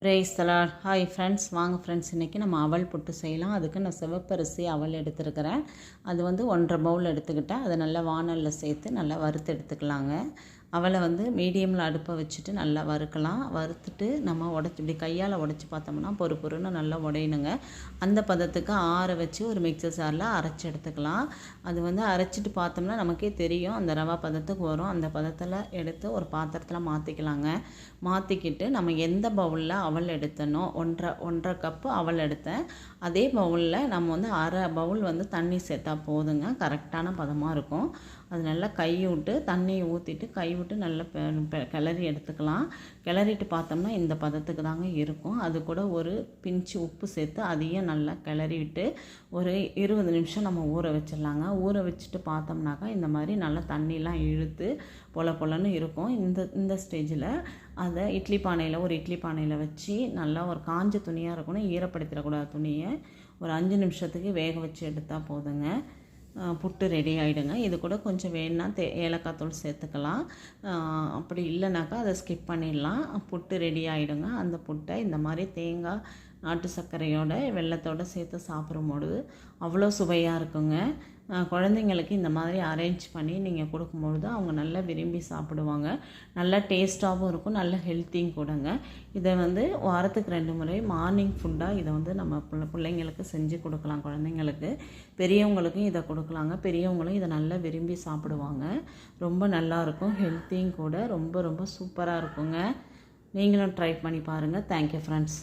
Praise the Lord. Hi friends, வாங்க friends, இன்றைக்கி நம்ம அவல் புட்டு செய்யலாம். அதுக்கு நான் சிவப்பரிசி அவல் எடுத்துருக்கிறேன். அது வந்து 1.5 பவுல் எடுத்துக்கிட்டேன். அதை நல்லா வானலில் சேர்த்து நல்லா வறுத்து எடுத்துக்கலாங்க. அவலை வந்து மீடியமில் அடுப்பை வச்சுட்டு நல்லா வறுக்கலாம். வறுத்துட்டு நம்ம இப்படி கையால் உடச்சி பார்த்தோம்னா பொறுன்னு நல்லா உடையணுங்க. அந்த பதத்துக்கு ஆற வச்சு ஒரு மிக்சர் ஜாரில் அரைச்சி எடுத்துக்கலாம். அது வந்து அரைச்சிட்டு பார்த்தோம்னா நமக்கே தெரியும், அந்த ரவா பதத்துக்கு வரும். அந்த பதத்தில் எடுத்து ஒரு பாத்திரத்தில் மாற்றிக்கலாங்க. மாற்றிக்கிட்டு நம்ம எந்த பவுலில் அவல் எடுத்தனோ, ஒன்றரை கப்பு அவல் எடுத்தேன். அதே பவுலில் நம்ம வந்து அரை பவுல் வந்து தண்ணி சேர்த்தா போதுங்க. கரெக்டான பதமாக இருக்கும். அது நல்லா கை விட்டு தண்ணியை ஊற்றிட்டு கை விட்டு நல்லா கிளறி எடுத்துக்கலாம். கிளறிட்டு பார்த்தோம்னா இந்த பதத்துக்கு தாங்க இருக்கும். அது கூட ஒரு பிஞ்சு உப்பு சேர்த்து அதையும் நல்லா கிளறி விட்டு ஒரு 20 நிமிஷம் நம்ம ஊற வச்சிடலாங்க. ஊற வச்சுட்டு பார்த்தோம்னாக்கா இந்த மாதிரி நல்லா தண்ணிலாம் இழுத்து பொலன்னு இருக்கும். இந்த ஸ்டேஜில் அதை ஒரு இட்லி பானையில் வச்சு நல்லா ஒரு காஞ்ச துணியாக இருக்கணும், ஈரப்படுத்திடக்கூடாது துணியை. ஒரு 5 நிமிஷத்துக்கு வேக வச்சு எடுத்தால் போதுங்க. புட்டு ரெடி ஆகிடுங்க. இது கூட கொஞ்சம் வேணுன்னா ஏலக்காய் தூள் சேர்த்துக்கலாம். அப்படி இல்லைனாக்கா அதை ஸ்கிப் பண்ணிடலாம். புட்டு ரெடி ஆகிடுங்க. அந்த புட்டை இந்த மாதிரி தேங்காய், நாட்டு சர்க்கரையோட வெல்லத்தோடு சேர்த்து சாப்பிடும்பொழுது அவ்வளோ சுவையாக இருக்குங்க. குழந்தைங்களுக்கு இந்த மாதிரி அரேஞ்ச் பண்ணி நீங்கள் கொடுக்கும்பொழுது அவங்க நல்லா விரும்பி சாப்பிடுவாங்க. நல்லா டேஸ்ட்டாகவும் இருக்கும், நல்ல ஹெல்த்தியும் கூடங்க. இதை வந்து வாரத்துக்கு 2 முறை மார்னிங் ஃபுட்டாக இதை வந்து நம்ம பிள்ளைங்களுக்கு செஞ்சு கொடுக்கலாம். குழந்தைங்களுக்கு, பெரியவங்களுக்கும் இதை கொடுக்கலாங்க. பெரியவங்களும் இதை நல்லா விரும்பி சாப்பிடுவாங்க. ரொம்ப நல்லாயிருக்கும், ஹெல்த்தியும் கூட. ரொம்ப சூப்பராக இருக்குங்க. நீங்களும் ட்ரை பண்ணி பாருங்கள். Thank you friends.